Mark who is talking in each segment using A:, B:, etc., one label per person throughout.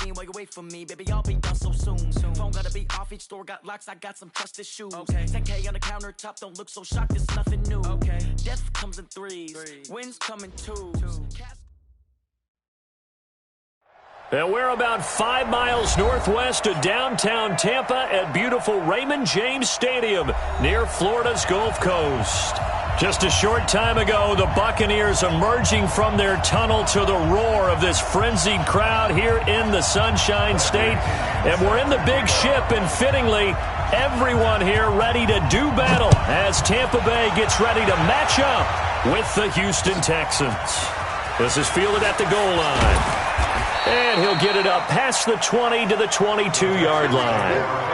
A: scene while you wait for me. Baby, I'll be done so soon. Phone gotta be off, each store got locks, I got some trusted shoes. 10K on the countertop, don't look so shocked, it's nothing new. Death comes in threes, wins come in twos.
B: And we're about 5 miles northwest of downtown Tampa at beautiful Raymond James Stadium near Florida's Gulf Coast. Just a short time ago, the Buccaneers emerging from their tunnel to the roar of this frenzied crowd here in the Sunshine State. And we're in the big ship, and fittingly, everyone here ready to do battle as Tampa Bay gets ready to match up with the Houston Texans. This is fielded at the goal line. And he'll get it up past the 20 to the 22-yard line.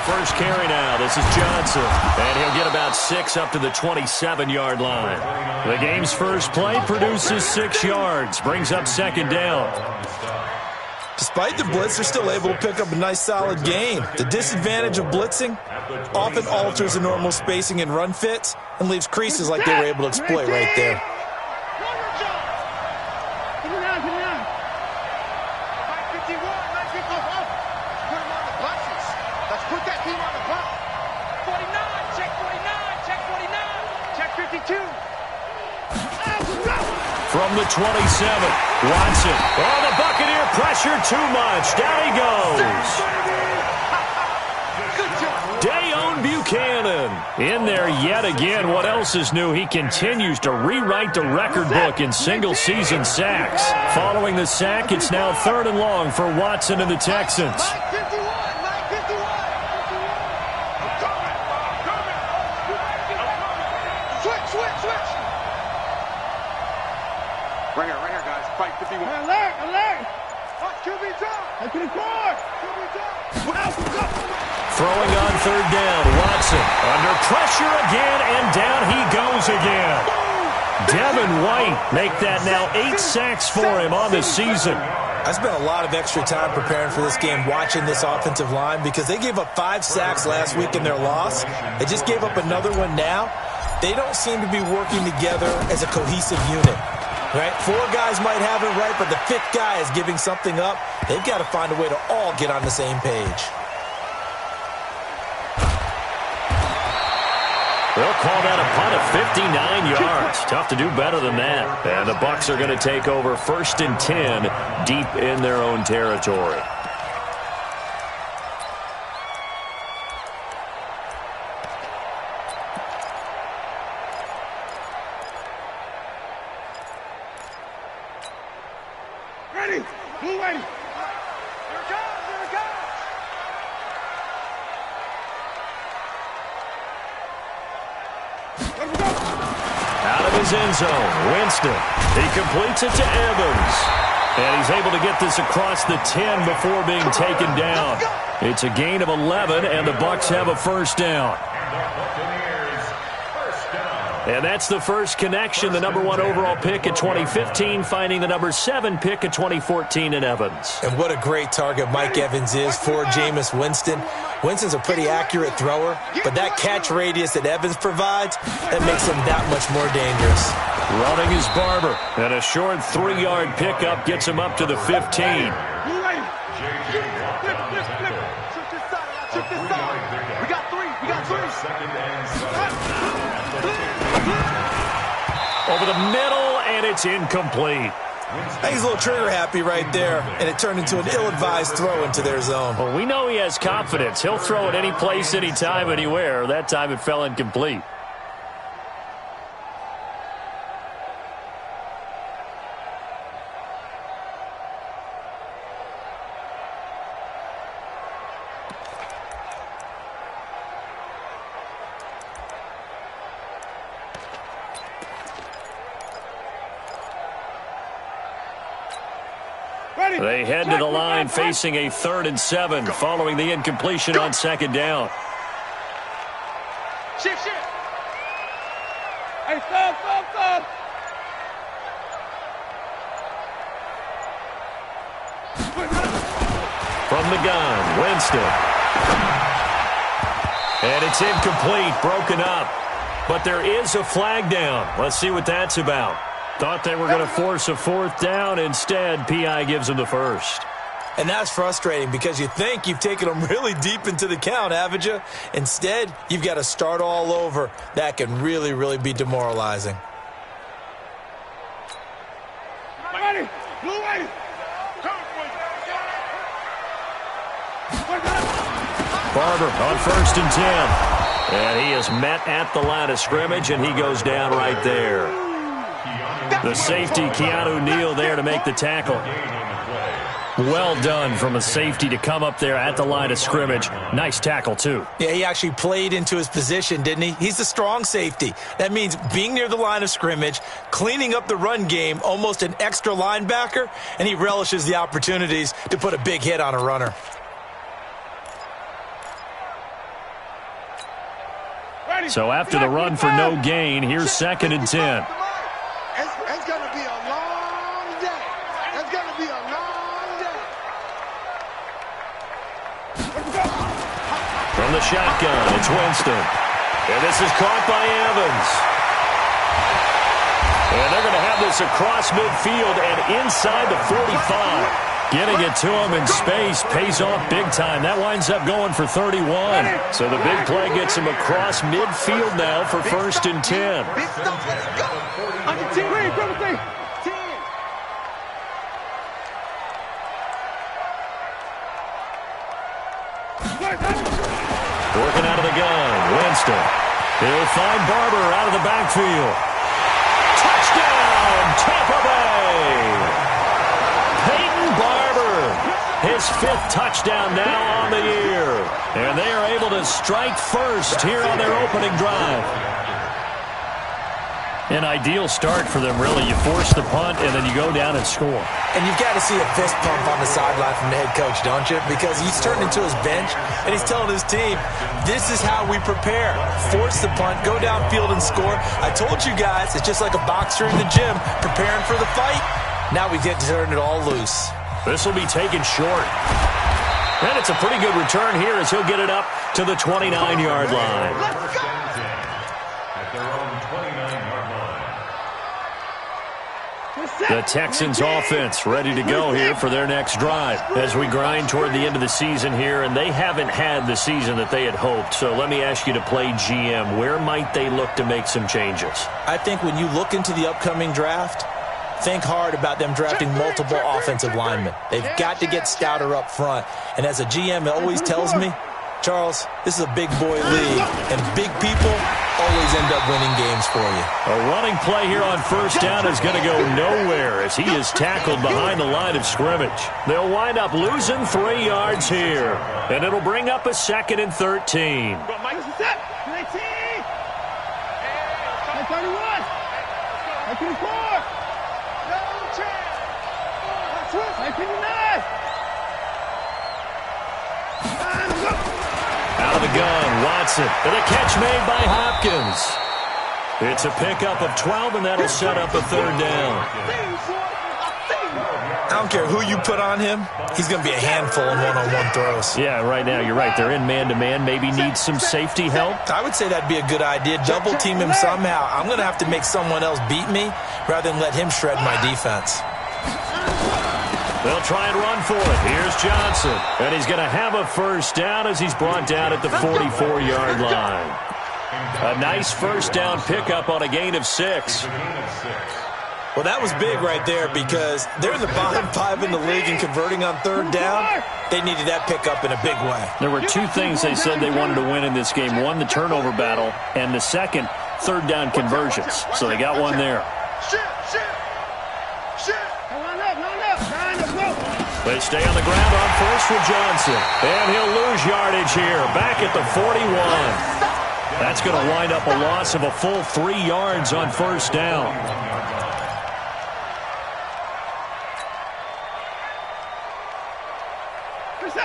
B: First carry now. This is Johnson. And he'll get about 6 up to the 27-yard line. The game's first play produces 6 yards. Brings up second down.
C: Despite the blitz, they're still able to pick up a nice solid gain. The disadvantage of blitzing often alters the normal spacing and run fits and leaves creases like they were able to exploit right there.
B: From the 27, Watson. Oh, the Buccaneer pressure too much. Down he goes. Dayon Buchanan in there yet again. What else is new? He continues to rewrite the record book in single-season sacks. Following the sack, it's now 3rd and long for Watson and the Texans. Throwing on 3rd down, Watson under pressure again, and down he goes again. Devin White make that now 8 sacks for him on the season.
C: I spent a lot of extra time preparing for this game watching this offensive line because they gave up 5 sacks last week in their loss. They just gave up another one now. They don't seem to be working together as a cohesive unit. Right? 4 guys might have it right, but the 5th guy is giving something up. They've got to find a way to all get on the same page.
B: They'll call that a punt of 59 yards. Tough to do better than that. And the Bucs are going to take over 1st and 10 deep in their own territory. End zone. Winston. He completes it to Evans. And he's able to get this across the 10 before being taken down. It's a gain of 11, and the Bucs have a 1st down. And that's the first connection. The number 1 overall pick in 2015 finding the number 7 pick in 2014 in Evans.
C: And what a great target Mike Evans is for Jameis Winston. Winston's a pretty accurate thrower, but that catch radius that Evans provides, that makes him that much more dangerous.
B: Running is Barber, and a short 3-yard pickup gets him up to the 15. Over the middle, and it's incomplete.
C: He's a little trigger happy right there, and it turned into an ill-advised throw into their zone.
B: Well, we know he has confidence. He'll throw it any place, anytime, anywhere. That time it fell incomplete. They head to the line facing a 3rd and 7 following the incompletion on 2nd down.
D: Shift. Hey, stop.
B: From the gun, Winston. And it's incomplete, broken up. But there is a flag down. Let's see what that's about. Thought they were going to force a 4th down. Instead, P.I. gives them the first.
C: And that's frustrating because you think you've taken them really deep into the count, haven't you? Instead, you've got to start all over. That can really, really be demoralizing.
B: Barber on 1st and 10. And he is met at the line of scrimmage, and he goes down right there. The safety, Keanu Neal, there to make the tackle. Well done from a safety to come up there at the line of scrimmage. Nice tackle, too.
C: Yeah, he actually played into his position, didn't he? He's the strong safety. That means being near the line of scrimmage, cleaning up the run game, almost an extra linebacker, and he relishes the opportunities to put a big hit on a runner.
B: So after the run for no gain, here's 2nd and 10.
D: It's going to be a long day. It's going to be a long day.
B: From the shotgun, it's Winston. And this is caught by Evans. And they're going to have this across midfield and inside the 45. Getting it to him in space pays off big time. That winds up going for 31. So the big play gets him across midfield now for 1st and 10.
D: Big stuff. Let's go. Under 10.
B: Working out of the gun, Winston. He'll find Barber out of the backfield. Touchdown, Tampa Bay! His 5th touchdown now on the year. And they are able to strike first here on their opening drive. An ideal start for them, really. You force the punt, and then you go down and score.
C: And you've got to see a fist pump on the sideline from the head coach, don't you? Because he's turned into his bench, and he's telling his team, this is how we prepare. Force the punt, go downfield and score. I told you guys, it's just like a boxer in the gym preparing for the fight. Now we get to turn it all loose.
B: This will be taken short. And it's a pretty good return here as he'll get it up to the 29-yard line. The Texans offense ready to go here for their next drive as we grind toward the end of the season here, and they haven't had the season that they had hoped. So let me ask you to play GM. Where might they look to make some changes?
C: I think when you look into the upcoming draft, think hard about them drafting multiple offensive linemen. They've got to get stouter up front. And as a GM, it always tells me, Charles, this is a big boy league, and big people always end up winning games for you.
B: A running play here on 1st down is going to go nowhere as he is tackled behind the line of scrimmage. They'll wind up losing 3 yards here, and it'll bring up a 2nd and 13. Out of the gun, Watson. And a catch made by Hopkins. It's a pickup of 12, and that'll set up a 3rd down.
C: I don't care who you put on him. He's going to be a handful in one-on-one throws.
B: Yeah, right now, you're right. They're in man-to-man. Maybe needs some safety help.
C: I would say that'd be a good idea. Double team him somehow. I'm going to have to make someone else beat me rather than let him shred my defense.
B: They'll try and run for it. Here's Johnson. And he's going to have a 1st down as he's brought down at the 44-yard line. A nice 1st down pickup on a gain of 6.
C: Well, that was big right there because they're in the bottom 5 in the league and converting on 3rd down. They needed that pickup in a big way.
B: There were 2 things they said they wanted to win in this game. One, the turnover battle, and the second, 3rd down conversions. So they got one there. They stay on the ground on 1st with Johnson. And he'll lose yardage here. Back at the 41. That's going to wind up a loss of a full 3 yards on 1st down.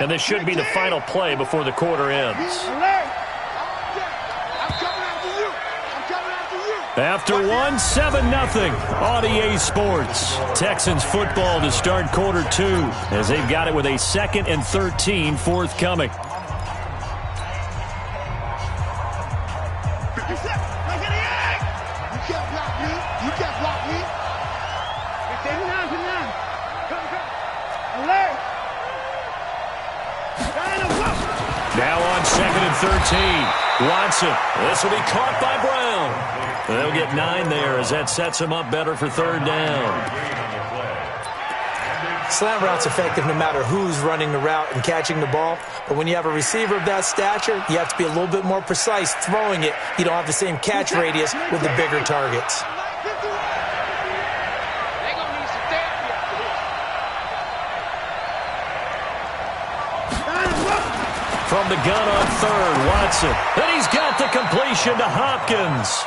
B: And this should be the final play before the quarter ends. After one, 7-0 on EA Sports. Texans football to start quarter 2 as they've got it with a 2nd and 13 forthcoming. Now on 2nd and 13. Watson. This will be caught by Brown. They'll get 9 there as that sets him up better for 3rd down.
C: Slant route's effective no matter who's running the route and catching the ball. But when you have a receiver of that stature, you have to be a little bit more precise throwing it. You don't have the same catch radius with the bigger targets.
B: From the gun on 3rd, Watson. And he's got the completion to Hopkins.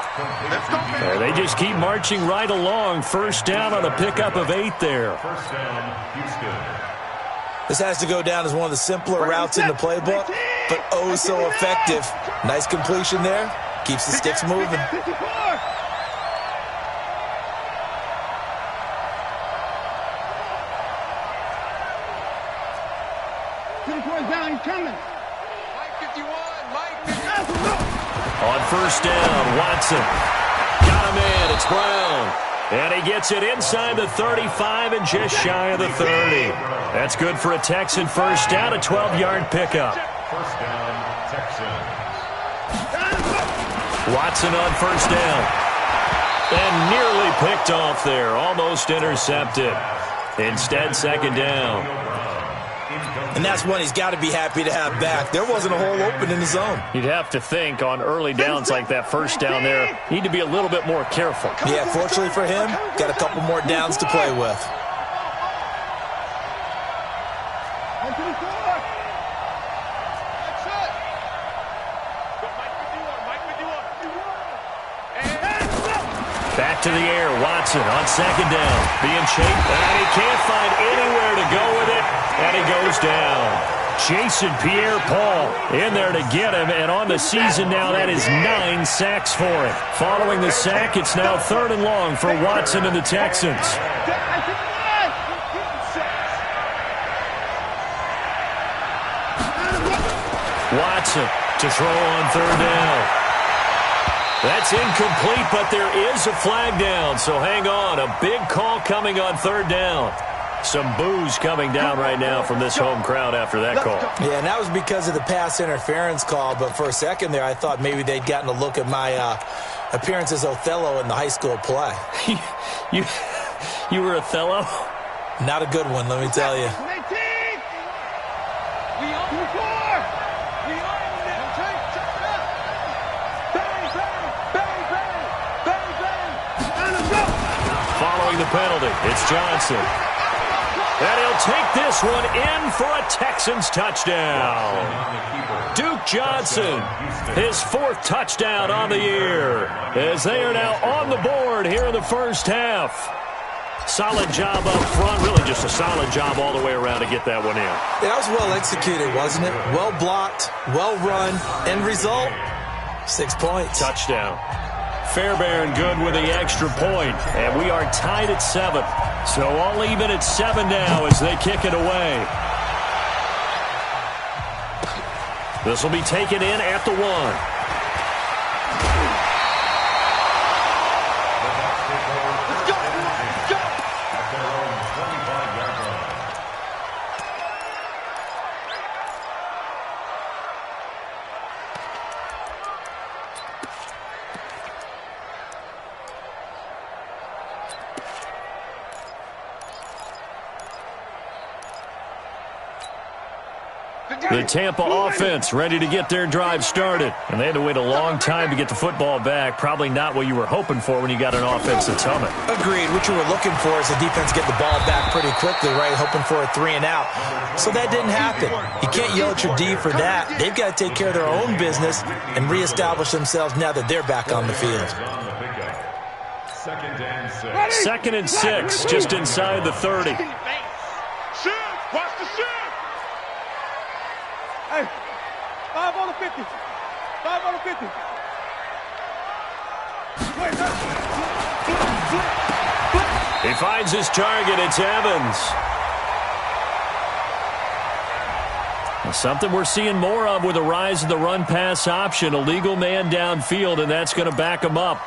B: And they just keep marching right along. 1st down on a pickup of 8 there.
C: This has to go down as one of the simpler routes in the playbook, but oh so effective. Nice completion there. Keeps the sticks moving.
B: On 1st down, Watson. Got him in. It's Brown. And he gets it inside the 35 and just shy of the 30. That's good for a Texan 1st down, a 12-yard pickup.
E: 1st down, Texans.
B: Watson on 1st down. And nearly picked off there. Almost intercepted. Instead, 2nd down.
C: And that's one he's got to be happy to have back. There wasn't a hole open in the zone.
B: You'd have to think on early downs like that 1st down there, need to be a little bit more careful.
C: Yeah, fortunately for him, got a couple more downs to play with.
B: Back to the air, Watson on 2nd down. Being chased, and he can't find anywhere to go with it, and he goes down. Jason Pierre-Paul in there to get him, and on the season now, that is 9 sacks for him. Following the sack, it's now 3rd and long for Watson and the Texans. Watson to throw on 3rd down. That's incomplete, but there is a flag down, so hang on. A big call coming on 3rd down. Some boos coming down right now from this home crowd after that call.
C: Yeah, and that was because of the pass interference call, but for a second there, I thought maybe they'd gotten a look at my appearance as Othello in the high school play.
B: You were Othello?
C: Not a good one, let me tell you.
B: Following the penalty, it's Johnson. And he'll take this one in for a Texans touchdown. Duke Johnson, his 4th touchdown on the year, as they are now on the board here in the 1st half. Solid job up front, really just a solid job all the way around to get that one in.
C: That was well executed, wasn't it? Well blocked, well run, end result, 6 points.
B: Touchdown. Fairbairn good with the extra point, and we are tied at 7. So all even at 7 now as they kick it away. This will be taken in at the 1. The Tampa offense ready to get their drive started. And they had to wait a long time to get the football back. Probably not what you were hoping for when you got an offense that's humming.
C: Agreed. What you were looking for is the defense get the ball back pretty quickly, right? Hoping for a 3 and out. So that didn't happen. You can't yell at your D for that. They've got to take care of their own business and reestablish themselves now that they're back on the field.
B: 2nd and 6, just inside the 30.
D: Hey, 5 on the 50. 5 on the 50.
B: He finds his target. It's Evans. Something we're seeing more of with the rise of the run-pass option. A legal man downfield, and that's going to back him up.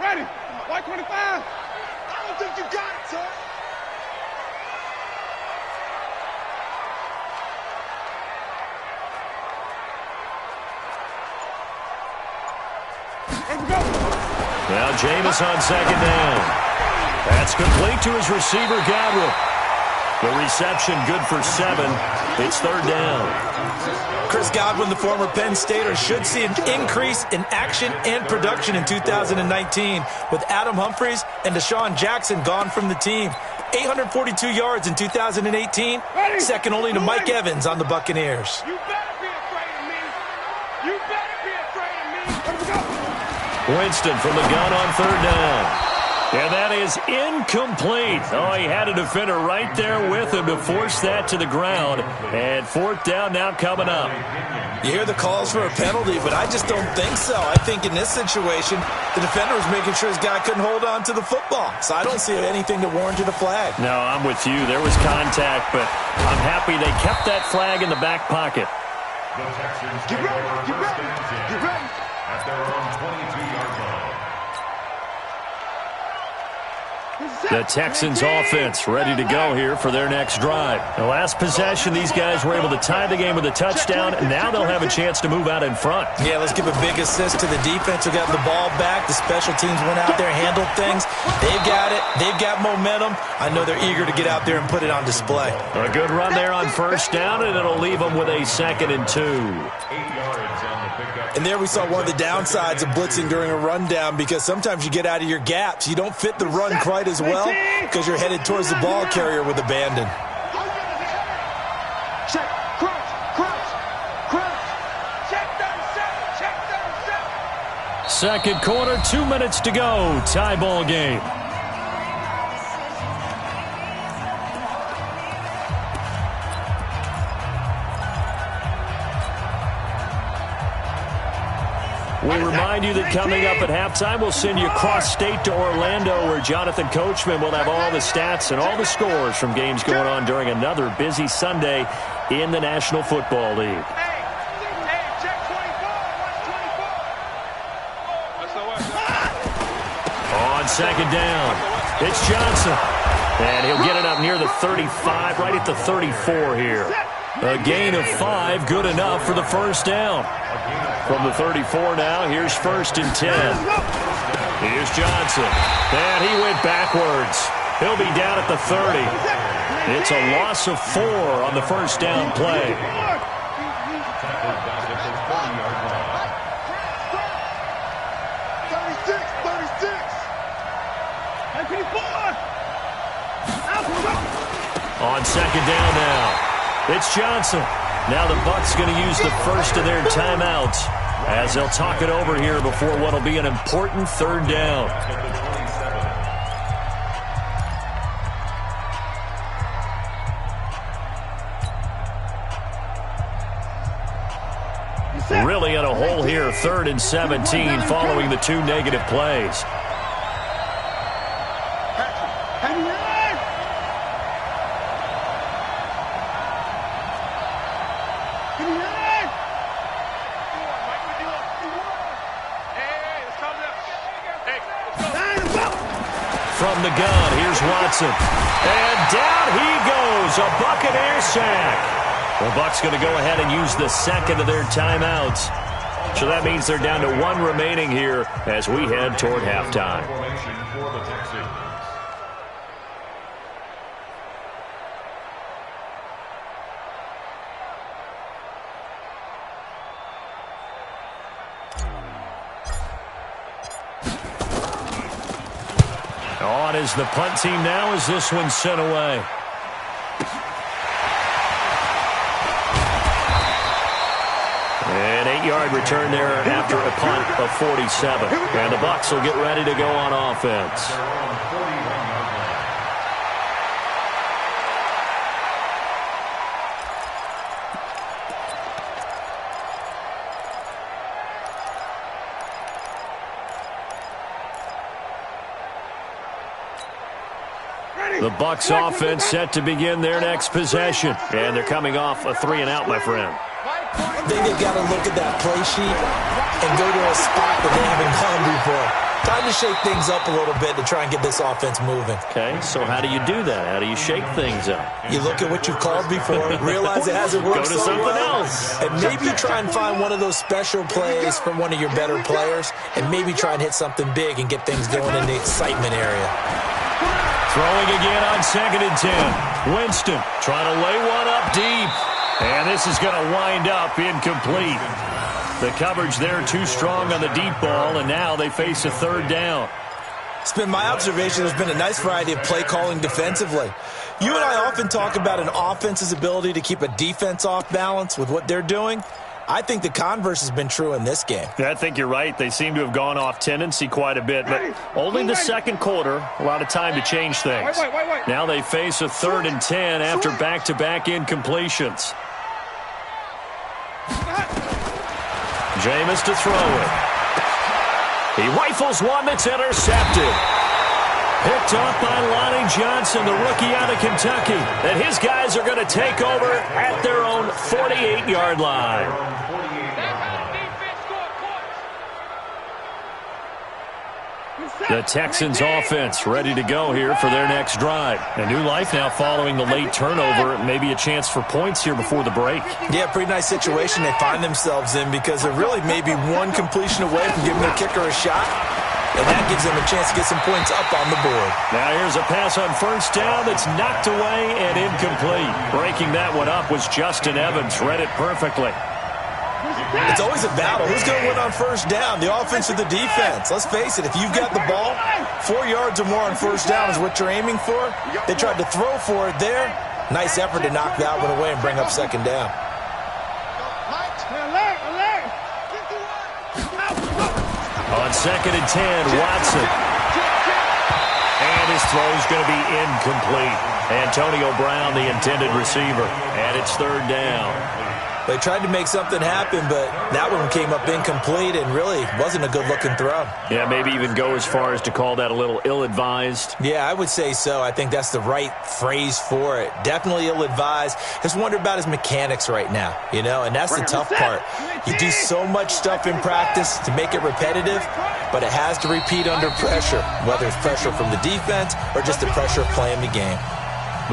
D: Ready. White 25. I don't think you got it, sir. Let's go.
B: Now Jameis on second down. That's complete to his receiver, Godwin. The reception good for 7. It's third down.
C: Chris Godwin, the former Penn Stater, should see an increase in action and production in 2019 with Adam Humphries and Deshaun Jackson gone from the team. 842 yards in 2018, second only to Mike Evans on the Buccaneers.
D: You better be afraid of me. You better be afraid of me. Let's go.
B: Winston from the gun on third down. And that is incomplete. Oh, he had a defender right there with him to force that to the ground. And fourth down now coming up.
C: You hear the calls for a penalty, but I just don't think so. I think in this situation, the defender was making sure his guy couldn't hold on to the football. So I don't see anything that warranted a flag.
B: No, I'm with you. There was contact, but I'm happy they kept that flag in the back pocket.
E: The Texans
D: Get
E: take
D: ready.
E: over
D: Get
E: first
D: ready.
E: and 10
D: Get ready.
E: at their own 22-yard line.
B: The Texans offense ready to go here for their next drive. The last possession, these guys were able to tie the game with a touchdown, and now they'll have a chance to move out in front.
C: Yeah, let's give a big assist to the defense who got the ball back. The special teams went out there, handled things. They've got it. They've got momentum. I know they're eager to get out there and put it on display.
B: A good run there on first down, and it'll leave them with a 2nd and 2.
E: 8 yards on the pickup.
C: And there we saw one of the downsides of blitzing during a rundown because sometimes you get out of your gaps. You don't fit the run quite as well because you're headed towards the ball carrier with abandon.
D: Check, crouch, crouch, crouch. Check 37, check 37.
B: Second quarter, 2 minutes to go. Tie ball game. We remind you that coming up at halftime, we'll send you cross-state to Orlando, where Jonathan Coachman will have all the stats and all the scores from games going on during another busy Sunday in the National Football League.
D: Hey, check 24. Watch 24.
B: On second down, it's Johnson. And he'll get it up near the 35, right at the 34 here. A gain of 5, good enough for the first down. From the 34 now, here's 1st and 10. Here's Johnson. And he went backwards. He'll be down at the 30. It's a loss of 4 on the first down play. On second down now, it's Johnson. Now the Bucs going to use the first of their timeouts as they'll talk it over here before what will be an important third down. Really in a hole here, 3rd and 17 following the 2 negative plays. From the gun, here's Watson. And down he goes, a Buccaneer sack. The Bucs going to go ahead and use the second of their timeouts. So that means they're down to 1 remaining here as we head toward halftime. On as the punt team now as this one's sent away. An 8-yard return there after a punt of 47. And the Bucs will get ready to go on offense. The Bucs offense set to begin their next possession. And they're coming off a 3-and-out, my friend.
C: I think they've got to look at that play sheet and go to a spot that they haven't gone before. Time to shake things up a little bit to try and get this offense moving.
B: Okay, so how do you do that? How do you shake things up?
C: You look at what you've called before, realize it hasn't worked
B: Go to
C: so
B: something
C: well,
B: else.
C: and maybe try and find one of those special plays from one of your better players, and maybe try and hit something big and get things going in the excitement area.
B: Throwing again on 2nd and 10. Winston trying to lay one up deep. And this is going to wind up incomplete. The coverage there too strong on the deep ball, and now they face a 3rd down.
C: It's been my observation there's been a nice variety of play calling defensively. You and I often talk about an offense's ability to keep a defense off balance with what they're doing. I think the converse has been true in this game.
B: I think you're right. They seem to have gone off tendency quite a bit, but only the second quarter, a lot of time to change things. Now they face a 3rd and 10 after back-to-back incompletions. Jameis to throw it. He rifles one that's intercepted. Picked off by Lonnie Johnson, the rookie out of Kentucky. And his guys are going to take over at their own 48-yard line. The Texans offense ready to go here for their next drive. A new life now following the late turnover. Maybe a chance for points here before the break.
C: Yeah, pretty nice situation they find themselves in because they're really maybe one completion away from giving their kicker a shot. And that gives them a chance to get some points up on the board.
B: Now here's a pass on 1st down that's knocked away and incomplete. Breaking that one up was Justin Evans. Read it perfectly.
C: It's always a battle. Who's going to win on 1st down, the offense or the defense? Let's face it, if you've got the ball, 4 yards or more on 1st down is what you're aiming for. They tried to throw for it there. Nice effort to knock that one away and bring up 2nd down.
B: On 2nd and 10, Watson. And his throw's going to be incomplete. Antonio Brown, the intended receiver. And it's 3rd down.
C: They tried to make something happen, but that one came up incomplete and really wasn't a good-looking throw.
B: Yeah, maybe even go as far as to call that a little ill-advised.
C: Yeah, I would say so. I think that's the right phrase for it. Definitely ill-advised. Just wonder about his mechanics right now, you know, and that's the tough part. You do so much stuff in practice to make it repetitive, but it has to repeat under pressure, whether it's pressure from the defense or just the pressure of playing the game.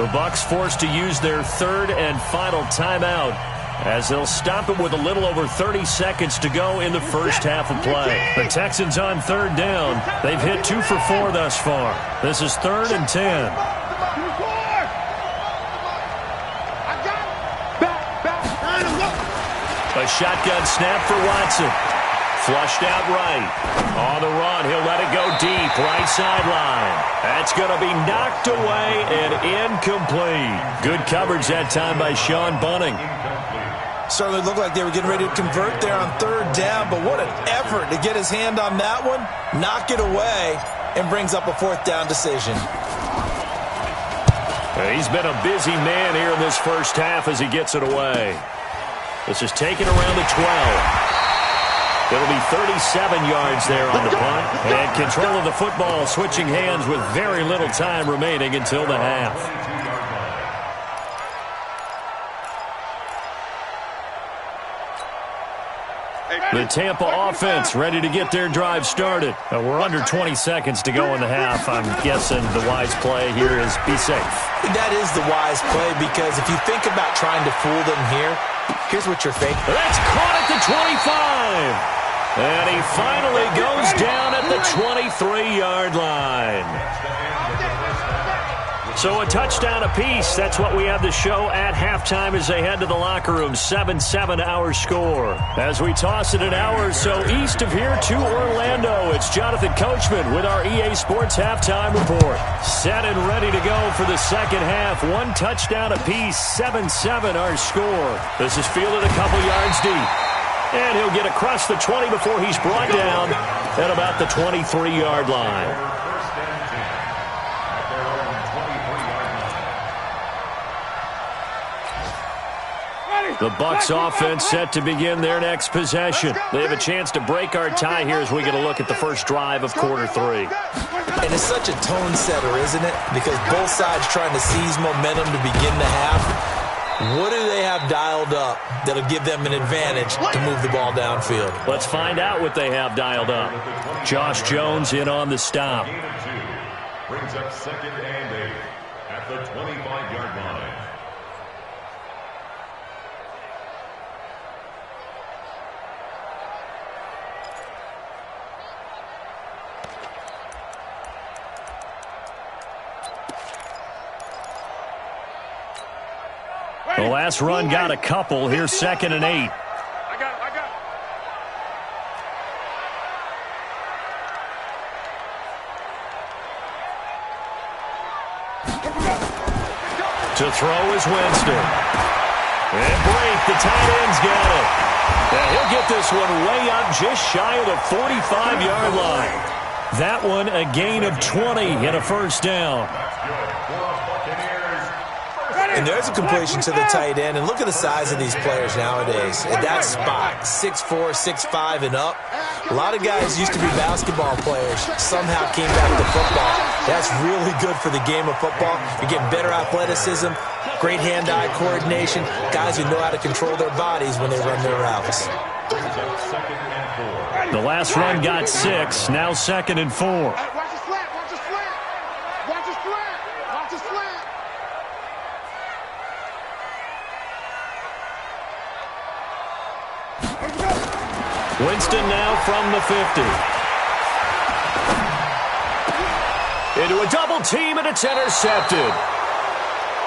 B: The Bucs forced to use their 3rd and final timeout, as they'll stop it with a little over 30 seconds to go in the first half of play. The Texans on 3rd down. They've hit 2 for 4 thus far. This is 3rd and 10. A shotgun snap for Watson. Flushed out right. On the run, he'll let it go deep, right sideline. That's going to be knocked away and incomplete. Good coverage that time by Sean Bunting.
C: Certainly looked like they were getting ready to convert there on 3rd down, but what an effort to get his hand on that one, knock it away, and brings up a 4th down decision.
B: He's been a busy man here in this first half as he gets it away. This is taken around the 12. It'll be 37 yards there on the punt. And control of the football switching hands with very little time remaining until the half. The Tampa offense ready to get their drive started. We're under 20 seconds to go in the half. I'm guessing the wise play here is be safe.
C: That is the wise play because if you think about trying to fool them here, here's what you're thinking.
B: That's caught at the 25. And he finally goes down at the 23-yard line. So a touchdown apiece. That's what we have to show at halftime as they head to the locker room. 7-7 our score. As we toss it an hour or so east of here to Orlando, it's Jonathan Coachman with our EA Sports halftime report. Set and ready to go for the second half. One touchdown apiece. 7-7 our score. This is fielded a couple yards deep. And he'll get across the 20 before he's brought down at about the 23-yard line. The Bucs offense set to begin their next possession. They have a chance to break our tie here as we get a look at the first drive of quarter 3.
C: And it's such a tone setter, isn't it? Because both sides trying to seize momentum to begin the half. What do they have dialed up that'll give them an advantage to move the ball downfield?
B: Let's find out what they have dialed up. Josh Jones in on the stop.
E: Brings up 2nd and 8 at the 25-yard line.
B: The last run got a couple. Here's 2nd and 8.
D: I got it.
B: To throw is Winston. And break. The tight end's got it. And he'll get this one way up just shy of the 45-yard line. That one a gain of 20 and a first down.
C: And there's a completion to the tight end. And look at the size of these players nowadays. At that spot, 6'4", 6'5", and up. A lot of guys used to be basketball players. Somehow came back to football. That's really good for the game of football. You're getting better athleticism, great hand-eye coordination, guys who know how to control their bodies when they run their routes.
B: The last run got 6. Now 2nd and 4.
D: Watch the slant. Watch the slant. Watch the slant. Watch the slant.
B: Winston now from the 50. Into a double team, and it's intercepted.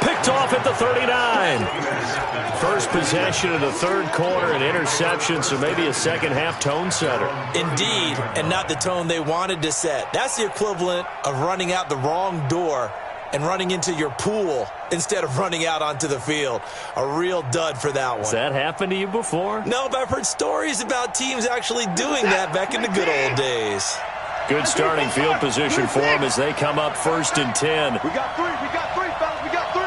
B: Picked off at the 39. First possession of the third quarter, an interception, so maybe a second half tone setter.
C: Indeed, and not the tone they wanted to set. That's the equivalent of running out the wrong door and running into your pool instead of running out onto the field. A real dud for that one.
B: Has that happened to you before?
C: No, but I've heard stories about teams actually doing that back in the good old days.
B: Good starting field position for them as they come up 1st and 10.
D: We got 3, fellas. We got 3.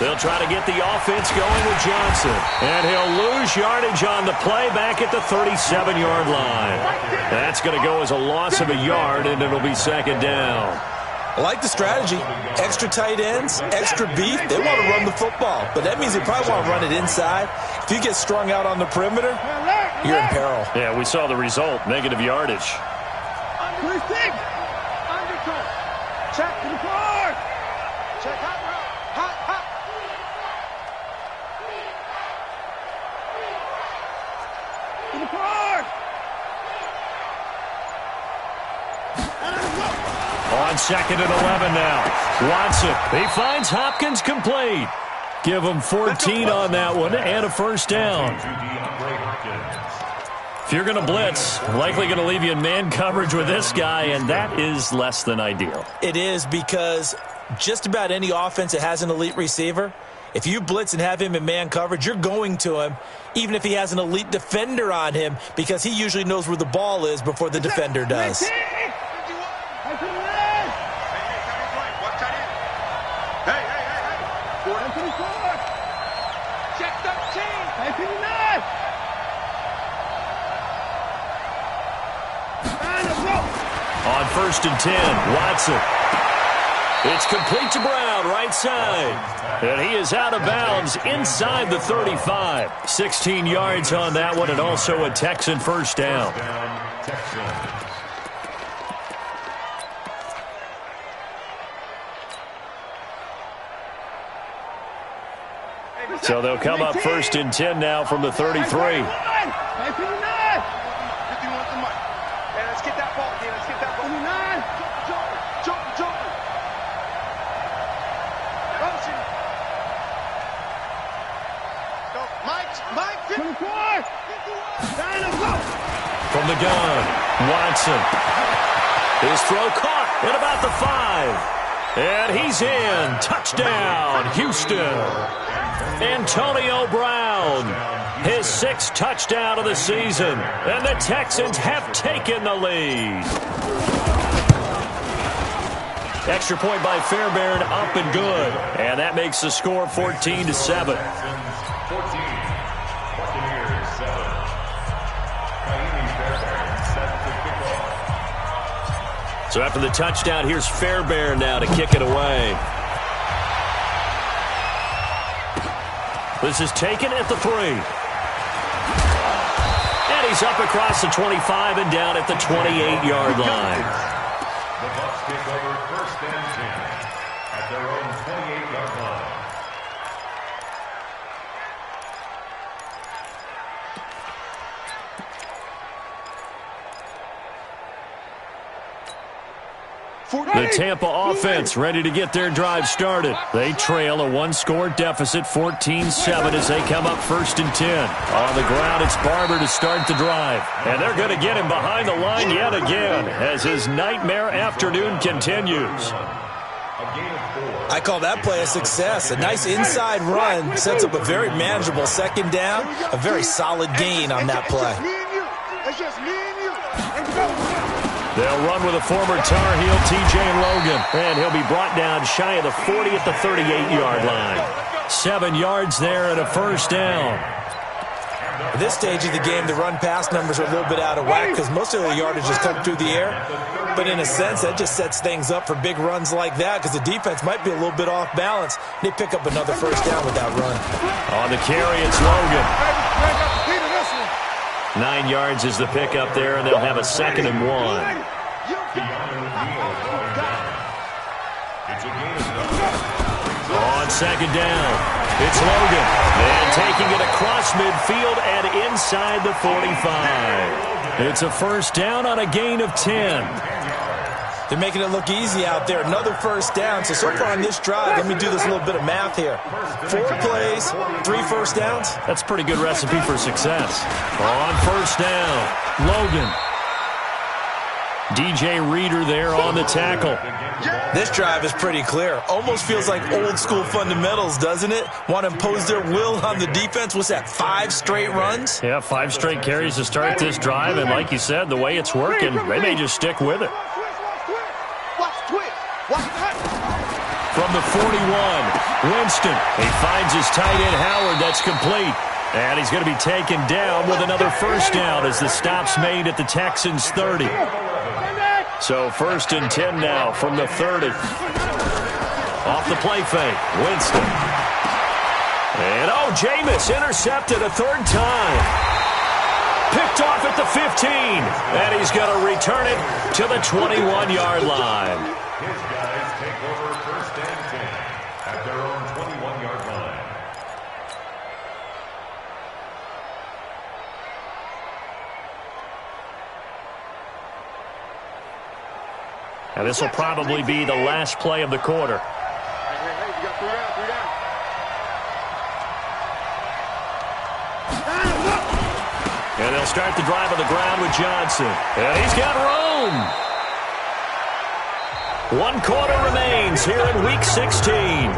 B: They'll try to get the offense going with Johnson. And he'll lose yardage on the play back at the 37-yard line. That's going to go as a loss of a yard, and it'll be 2nd down.
C: I like the strategy. Extra tight ends, extra beef. They want to run the football, but that means they probably want to run it inside. If you get strung out on the perimeter, you're in peril.
B: Yeah, we saw the result, negative yardage.
D: Undercut. Check to the board. Check hot. To the board.
B: On 2nd and 11 now. Watson, he finds Hopkins complete. Give him 14 on that one and a first down. If you're going to blitz, likely going to leave you in man coverage with this guy, and that is less than ideal.
C: It is, because just about any offense that has an elite receiver, if you blitz and have him in man coverage, you're going to him, even if he has an elite defender on him, because he usually knows where the ball is before the defender does.
B: On 1st and 10, Watson. It's complete to Brown, right side. And he is out of bounds inside the 35. 16 yards on that one, and also a Texan first down. So they'll come up 1st and 10 now from the 33. the gun. Watson. His throw caught at about the 5. And he's in. Touchdown, Houston. Antonio Brown, his 6th touchdown of the season. And the Texans have taken the lead. Extra point by Fairbairn, up and good. And that makes the score 14-7. So after the touchdown, here's Fairbairn now to kick it away. This is taken at the 3. And he's up across the 25 and down at the 28-yard line.
E: The Bucs take over 1st and 10 at their own 28-yard line.
B: The Tampa offense ready to get their drive started. They trail a 1-score deficit, 14-7, as they come up 1st and 10. On the ground, it's Barber to start the drive. And they're going to get him behind the line yet again as his nightmare afternoon continues.
C: I call that play a success. A nice inside run sets up a very manageable 2nd down. A very solid gain on that play.
D: It's just me and you. Let's go.
B: They'll run with a former Tar Heel, T.J. Logan, and he'll be brought down shy of the 40 at the 38-yard line. 7 yards there and a 1st down.
C: At this stage of the game, the run-pass numbers are a little bit out of whack because most of the yardage is coming through the air. But in a sense, that just sets things up for big runs like that because the defense might be a little bit off balance. They pick up another 1st down with that run.
B: On the carry, it's Logan. 9 yards is the pickup there, and they'll have a 2nd and 1. On 2nd down, it's Logan. And taking it across midfield and inside the 45. It's a 1st down on a gain of 10.
C: They're making it look easy out there. Another 1st down. So far on this drive, let me do this little bit of math here. 4 plays, 3 1st downs.
B: That's a pretty good recipe for success. On 1st down, Logan. DJ Reader there on the tackle.
C: This drive is pretty clear. Almost feels like old school fundamentals, doesn't it? Want to impose their will on the defense. What's that, 5 straight runs?
B: Yeah, 5 straight carries to start this drive. And like you said, the way it's working, they may just stick with it. From the 41, Winston. He finds his tight end, Howard. That's complete. And he's going to be taken down with another 1st down as the stop's made at the Texans' 30. So 1st and 10 now from the 30. Off the play fake, Winston. And Jameis intercepted a 3rd time. Picked off at the 15. And he's going to return it to the 21-yard line.
E: His guys take over 1st and 10 at their own 21-yard line.
B: And this will probably be the last play of the quarter. And they'll start the drive on the ground with Johnson. And he's got room. 1 quarter remains here in Week 16.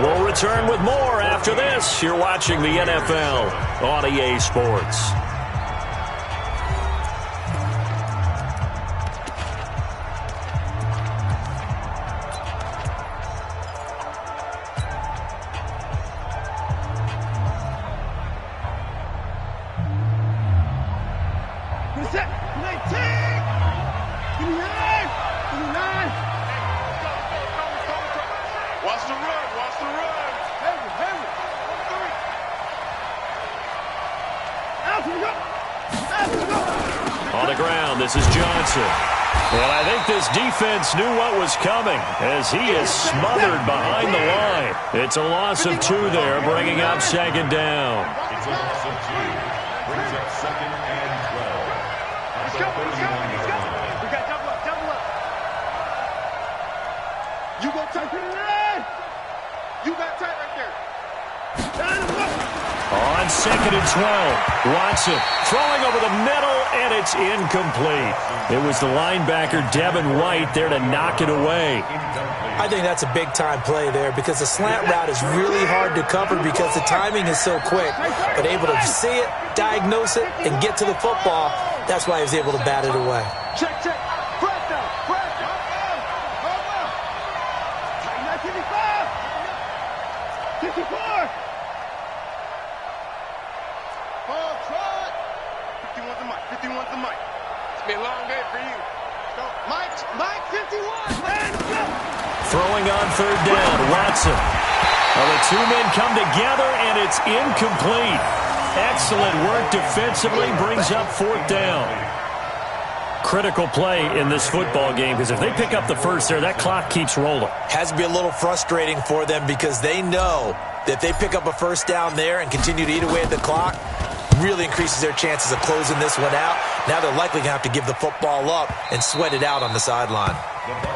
B: We'll return with more after this. You're watching the NFL on EA Sports. On the ground, this is Johnson. And I think this defense knew what was coming as he is smothered behind the line. It's a loss of 2 there, bringing up 2nd down.
E: It's a loss of 2. Brings up 2nd and 12. Let's go.
D: We got double up. You go tight to the line. You got tight right there. Line him up.
B: On 2nd and 12, Watson throwing over the middle, and it's incomplete. It was the linebacker, Devin White, there to knock it away.
C: I think that's a big-time play there because the slant route is really hard to cover because the timing is so quick. But able to see it, diagnose it, and get to the football, that's why he was able to bat it away.
D: Check, check. Press down. Press. 54. Oh, try. 51's the mic. 51's the mic. It's been a long day for you. So, Mike, 51. And go.
B: Throwing on 3rd down, Watson. Well, the two men come together, and it's incomplete. Excellent work defensively, brings up 4th down. Critical play in this football game because if they pick up the first there, that clock keeps rolling.
C: Has to be a little frustrating for them because they know that if they pick up a first down there and continue to eat away at the clock, really increases their chances of closing this one out. Now they're likely going to have to give the football up and sweat it out on the sideline.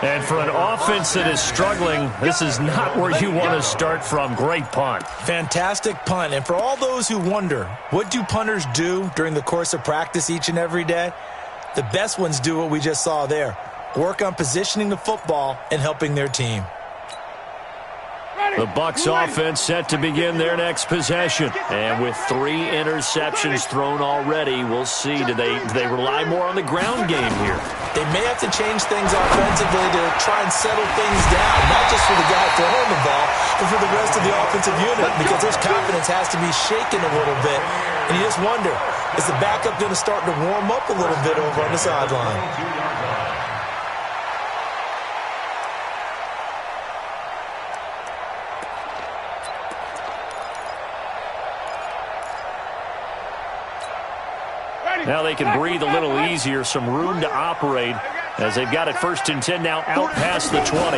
B: And for an offense that is struggling, this is not where you want to start from. Great punt.
C: Fantastic punt. And for all those who wonder, what do punters do during the course of practice each and every day? The best ones do what we just saw there. Work on positioning the football and helping their team.
B: The Bucs offense set to begin their next possession. And with 3 interceptions thrown already, we'll see. Do they rely more on the ground game here?
C: They may have to change things offensively to try and settle things down, not just for the guy throwing the ball, but for the rest of the offensive unit, because his confidence has to be shaken a little bit. And you just wonder, is the backup going to start to warm up a little bit over on the sideline?
B: Now they can breathe a little easier, some room to operate as they've got it 1st and 10 now out past the 20.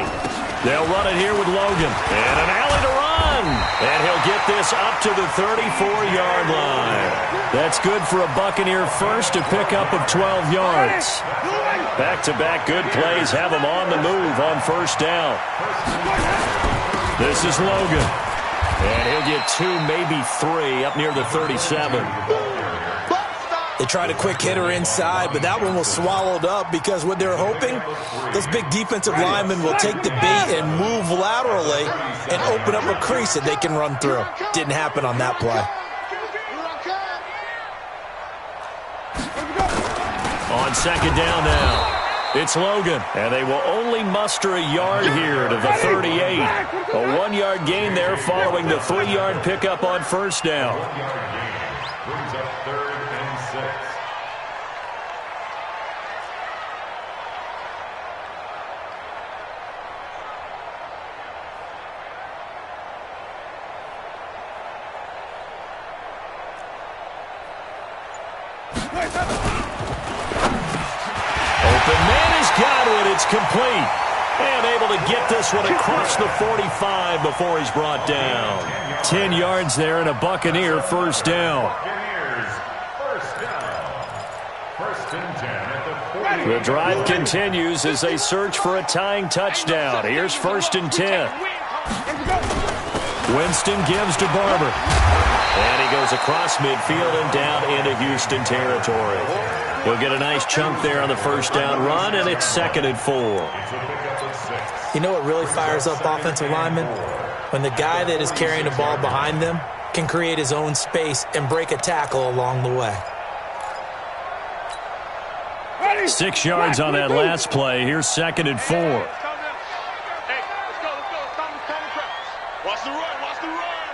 B: They'll run it here with Logan. And an alley to run. And he'll get this up to the 34-yard line. That's good for a Buccaneer first, a pickup of 12 yards. Back-to-back good plays have them on the move on 1st down. This is Logan. And he'll get 2, maybe 3 up near the 37.
C: They tried a quick hitter inside, but that one was swallowed up because what they're hoping, those big defensive linemen will take the bait and move laterally and open up a crease that they can run through. Didn't happen on that play.
B: On 2nd down now, it's Logan, and they will only muster a yard here to the 38. A 1-yard gain there following the 3-yard pickup on 1st down.
E: Brings up 3rd and 6.
B: Open man has got it. It's complete. And able to get this one across the 45 before he's brought down. 10 yards there and a Buccaneer 1st down.
E: Buccaneers, 1st down. 1st and 10 at the 40.
B: The drive continues as they search for a tying touchdown. Here's 1st and 10. Winston gives to Barber. And he goes across midfield and down into Houston territory. He'll get a nice chunk there on the 1st down run, and it's 2nd and 4.
C: You know what really fires up offensive linemen? When the guy that is carrying the ball behind them can create his own space and break a tackle along the way.
B: 6 yards on that last play. Here's 2nd and 4.
D: Hey, let's go. It's time to press. Watch the run. Watch the run.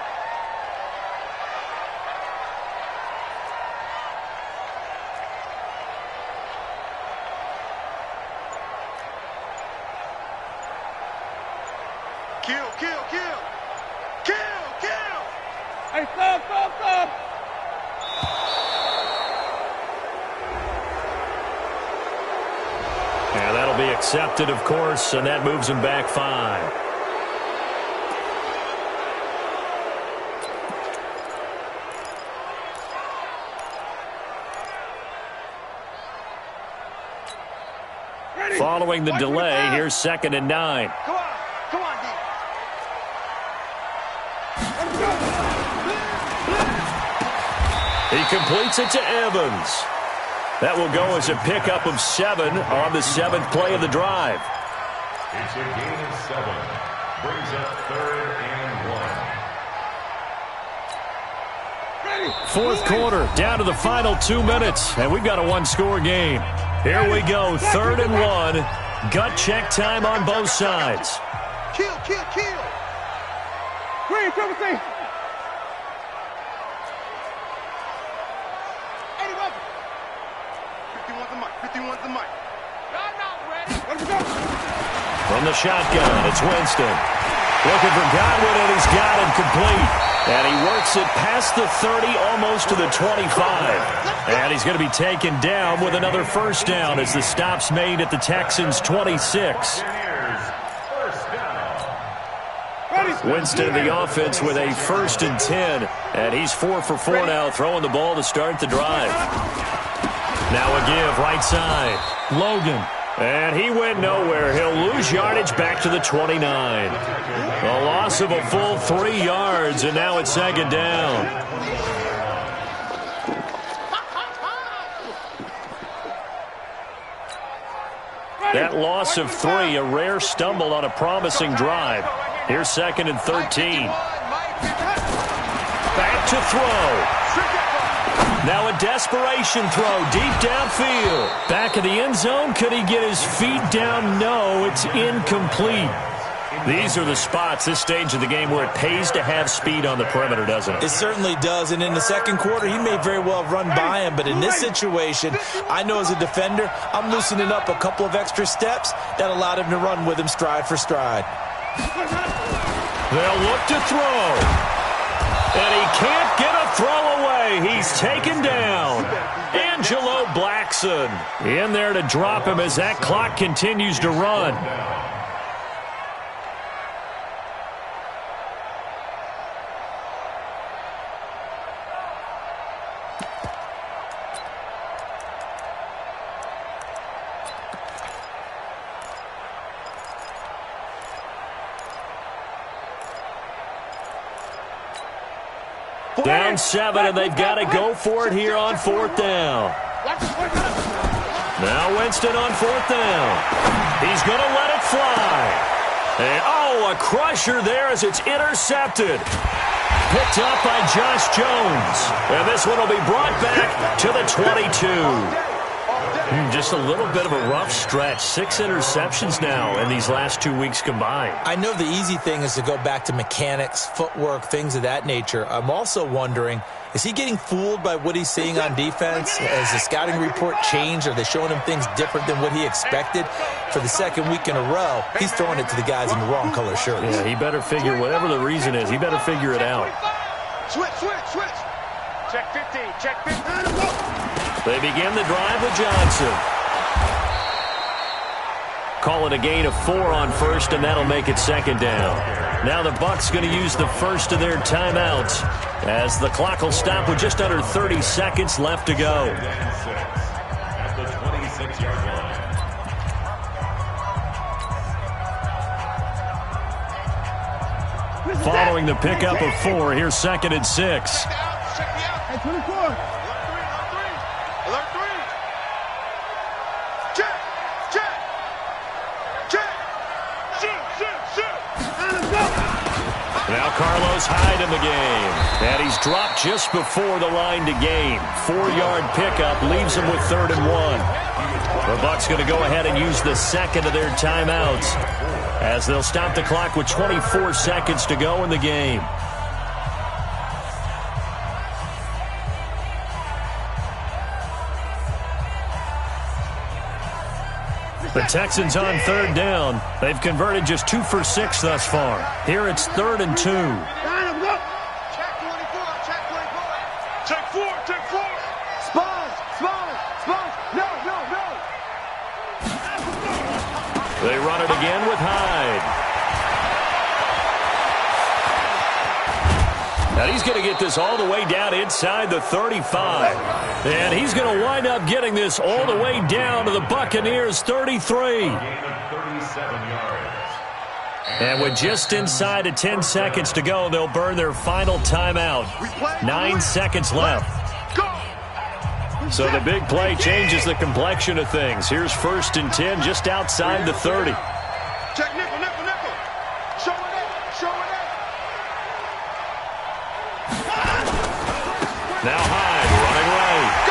D: Kill. Hey, stop.
B: And that'll be accepted, of course, and that moves him back 5. Following the delay, here's 2nd and 9.
D: Come on, D.
B: He completes it to Evans. That will go as a pickup of 7 on the 7th play of the drive.
E: It's a gain of 7. Brings up 3rd and 1.
B: Fourth quarter, down to the final 2 minutes, and we've got a one-score game. Here we go, 3rd and 1. Gut check time on both sides.
D: Kill. Green, triple C. 51's the mic. Y'all not ready. Let's go.
B: From the shotgun, it's Winston. Looking for Godwin, and he's got it complete. And he works it past the 30, almost to the 25. And he's going to be taken down with another first down as the stop's made at the Texans' 26. Winston in the offense with a 1st and 10. And he's 4 for 4 now, throwing the ball to start the drive. Now a give, right side. Logan. And he went nowhere. He'll lose yardage back to the 29. A loss of a full 3 yards, and now it's 2nd down. That loss of 3, a rare stumble on a promising drive. Here's 2nd and 13. Back to throw. Now a desperation throw deep downfield. Back of the end zone. Could he get his feet down? No, it's incomplete. These are the spots, this stage of the game, where it pays to have speed on the perimeter, doesn't it?
C: It certainly does, and in the second quarter, he may very well have run by him, but in this situation, I know as a defender, I'm loosening up a couple of extra steps that allowed him to run with him stride for stride.
B: They'll look to throw. And he can't get a throw away. He's taken down. Angelo Blackson in there to drop him as that clock continues to run. Down 7, and they've got to go for it here on 4th down. Now Winston on 4th down. He's going to let it fly. And, a crusher there as it's intercepted. Picked up by Josh Jones. And this one will be brought back to the 22. Just a little bit of a rough stretch. 6 interceptions now in these last 2 weeks combined.
C: I know the easy thing is to go back to mechanics, footwork, things of that nature. I'm also wondering, is he getting fooled by what he's seeing on defense? Has the scouting report changed? Are they showing him things different than what he expected? For the second week in a row, he's throwing it to the guys in the wrong color shirts.
B: Yeah, he better figure, whatever the reason is, he better figure it out.
D: Switch. Check 15, check 15.
B: They begin the drive with Johnson. Call it a gain of 4 on 1st, and that'll make it 2nd down. Now the Bucs going to use the first of their timeouts as the clock will stop with just under 30 seconds left to go.
E: At the 26-yard line.
B: Following the pickup of 4, here's 2nd and 6.
D: Hey, 24. Alert 3. Check.
B: Now Carlos Hyde in the game. And he's dropped just before the line to gain. 4-yard pickup leaves him with 3rd and 1. The Bucs going to go ahead and use the second of their timeouts as they'll stop the clock with 24 seconds to go in the game. The Texans on 3rd down. They've converted just 2 for 6 thus far. Here it's 3rd and 2.
D: Check 24. Check 4. Spawns. No.
B: They run it again with Hyde. Now he's going to get this all the way down inside the 35. And he's going to wind up getting this all the way down to the Buccaneers' 33. And with just inside of 10 seconds to go, they'll burn their final timeout. 9 seconds left.
D: Go.
B: So the big play changes the complexion of things. Here's 1st and 10 just outside the 30.
D: Check nickel, nickel, nickel. Show it up, show it up.
B: Now Hyde running right.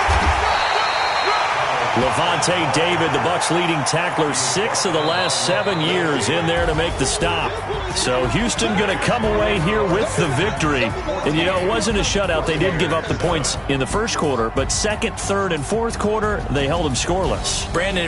B: Levante David, the Bucs leading tackler, 6 of the last 7 years in there to make the stop. So Houston going to come away here with the victory. And, you know, it wasn't a shutout. They did give up the points in the first quarter, but second, third, and fourth quarter, they held them scoreless.
C: Brandon,